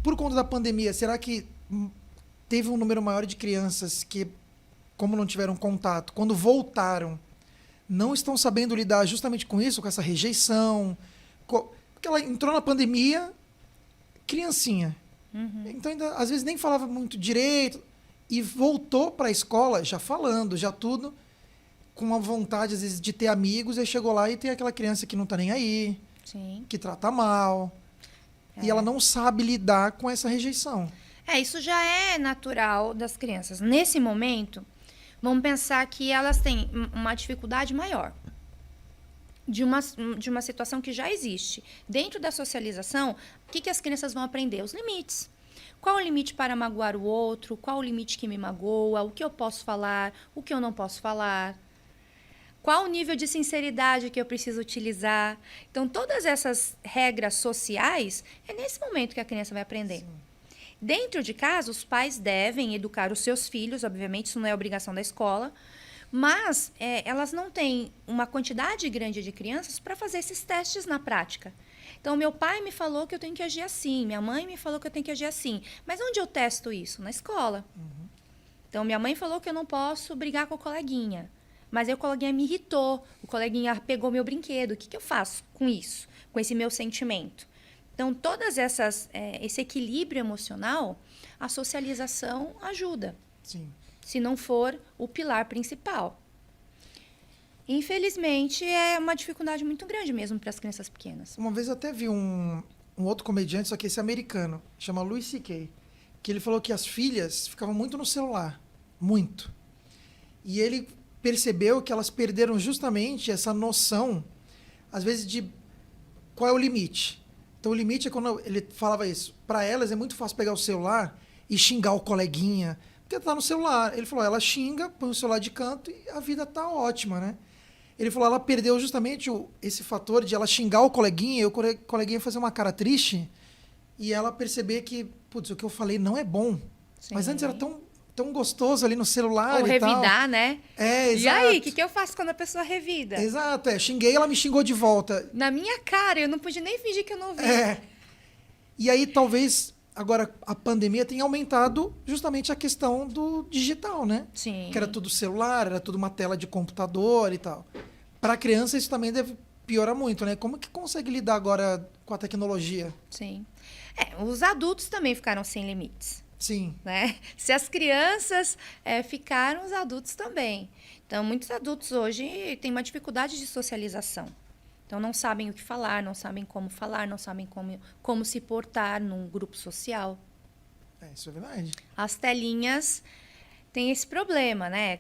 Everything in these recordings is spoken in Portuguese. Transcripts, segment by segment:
Por conta da pandemia, será que teve um número maior de crianças que, como não tiveram contato, quando voltaram, não estão sabendo lidar justamente com isso, com essa rejeição? Porque ela entrou na pandemia, criancinha. Então, ainda, às vezes, nem falava muito direito. E voltou para a escola já falando, já tudo, com uma vontade, às vezes, de ter amigos. Aí chegou lá e tem aquela criança que não está nem aí, Sim. que trata mal. E ela não sabe lidar com essa rejeição. Isso já é natural das crianças. Nesse momento, vamos pensar que elas têm uma dificuldade maior de uma situação que já existe. Dentro da socialização, o que as crianças vão aprender? Os limites. Qual o limite para magoar o outro? Qual o limite que me magoa? O que eu posso falar? O que eu não posso falar? Qual o nível de sinceridade que eu preciso utilizar? Então, todas essas regras sociais, é nesse momento que a criança vai aprender. Sim. Dentro de casa, os pais devem educar os seus filhos, obviamente, isso não é obrigação da escola, mas elas não têm uma quantidade grande de crianças para fazer esses testes na prática. Então, meu pai me falou que eu tenho que agir assim, minha mãe me falou que eu tenho que agir assim. Mas onde eu testo isso? Na escola. Então, minha mãe falou que eu não posso brigar com o coleguinha. Mas aí o coleguinha me irritou, o coleguinha pegou meu brinquedo. O que eu faço com isso? Com esse meu sentimento? Então, todas esse equilíbrio emocional, a socialização ajuda. Sim. Se não for o pilar principal. Infelizmente, é uma dificuldade muito grande mesmo para as crianças pequenas. Uma vez eu até vi um outro comediante, só que esse é americano, chama Louis C.K., que ele falou que as filhas ficavam muito no celular. Muito. E ele percebeu que elas perderam justamente essa noção, às vezes, de qual é o limite. Então, o limite é quando ele falava isso. Para elas, é muito fácil pegar o celular e xingar o coleguinha, porque tá no celular. Ele falou, ela xinga, põe o celular de canto e a vida tá ótima, né? Ele falou, ela perdeu justamente esse fator de ela xingar o coleguinha e o coleguinha fazer uma cara triste e ela perceber que, putz, o que eu falei não é bom. Sim. Mas antes era tão gostoso ali no celular. Ou e revidar, tal. né? Exato. E aí, o que eu faço quando a pessoa revida? Exato, xinguei, ela me xingou de volta. Na minha cara, eu não podia nem fingir que eu não vi. E aí, talvez, agora, a pandemia tenha aumentado justamente a questão do digital, né? Sim. Que era tudo celular, era tudo uma tela de computador e tal. Para a criança, isso também deve piorar muito, né? Como que consegue lidar agora com a tecnologia? Sim. Os adultos também ficaram sem limites. Sim. Né? Se as crianças ficaram, os adultos também. Então, muitos adultos hoje têm uma dificuldade de socialização. Então, não sabem o que falar, não sabem como falar, não sabem como se portar num grupo social. Isso é verdade. As telinhas têm esse problema, né?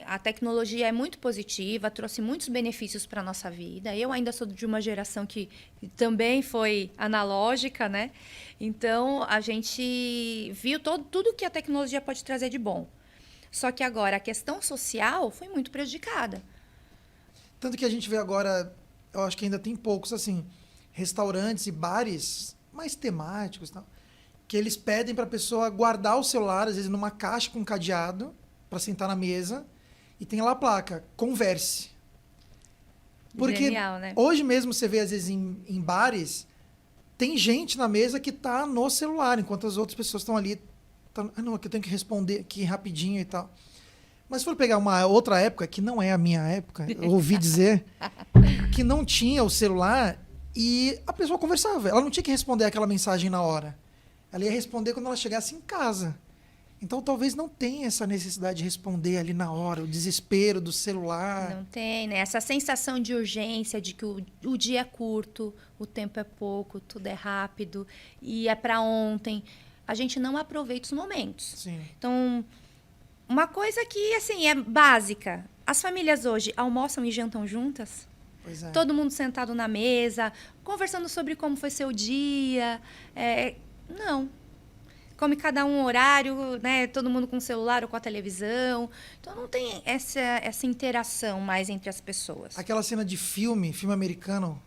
A tecnologia é muito positiva, trouxe muitos benefícios para a nossa vida. Eu ainda sou de uma geração que também foi analógica, né? Então, a gente viu tudo que a tecnologia pode trazer de bom. Só que agora, a questão social foi muito prejudicada. Tanto que a gente vê agora, eu acho que ainda tem poucos, assim, restaurantes e bares mais temáticos e tal, que eles pedem para a pessoa guardar o celular, às vezes numa caixa com cadeado, para sentar na mesa, e tem lá a placa, converse. Porque genial, né? Hoje mesmo você vê, às vezes, em bares, tem gente na mesa que tá no celular, enquanto as outras pessoas estão ali. Não, aqui eu tenho que responder aqui rapidinho e tal. Mas se for pegar uma outra época, que não é a minha época, eu ouvi dizer que não tinha o celular e a pessoa conversava. Ela não tinha que responder aquela mensagem na hora. Ela ia responder quando ela chegasse em casa. Então, talvez não tenha essa necessidade de responder ali na hora, o desespero do celular. Não tem, né? Essa sensação de urgência, de que o dia é curto, o tempo é pouco, tudo é rápido e é para ontem. A gente não aproveita os momentos. Sim. Então, uma coisa que, assim, é básica. As famílias hoje almoçam e jantam juntas? Pois é. Todo mundo sentado na mesa, conversando sobre como foi seu dia. Não. Come cada um horário, né? Todo mundo com o celular ou com a televisão. Então, não tem essa interação mais entre as pessoas. Aquela cena de filme americano,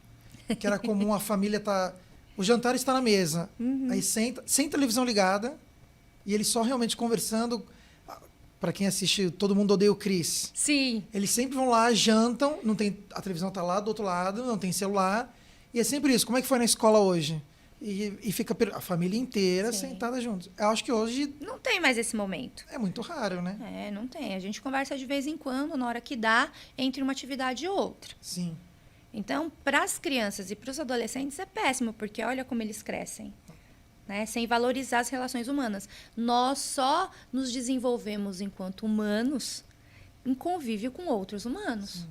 que era comum a família tá... O jantar está na mesa. Aí senta, sem televisão ligada, e eles só realmente conversando. Para quem assiste Todo Mundo Odeia o Chris. Sim. Eles sempre vão lá, jantam, não tem, a televisão tá lá do outro lado, não tem celular. E é sempre isso. Como é que foi na escola hoje? e fica a família inteira Sim. sentada juntos. Eu acho que hoje Não tem mais esse momento. é muito raro, né? É, não tem. A gente conversa de vez em quando, na hora que dá, entre uma atividade e outra. Sim. Então, para as crianças e para os adolescentes é péssimo, porque olha como eles crescem, né? Sem valorizar as relações humanas. Nós só nos desenvolvemos enquanto humanos em convívio com outros humanos.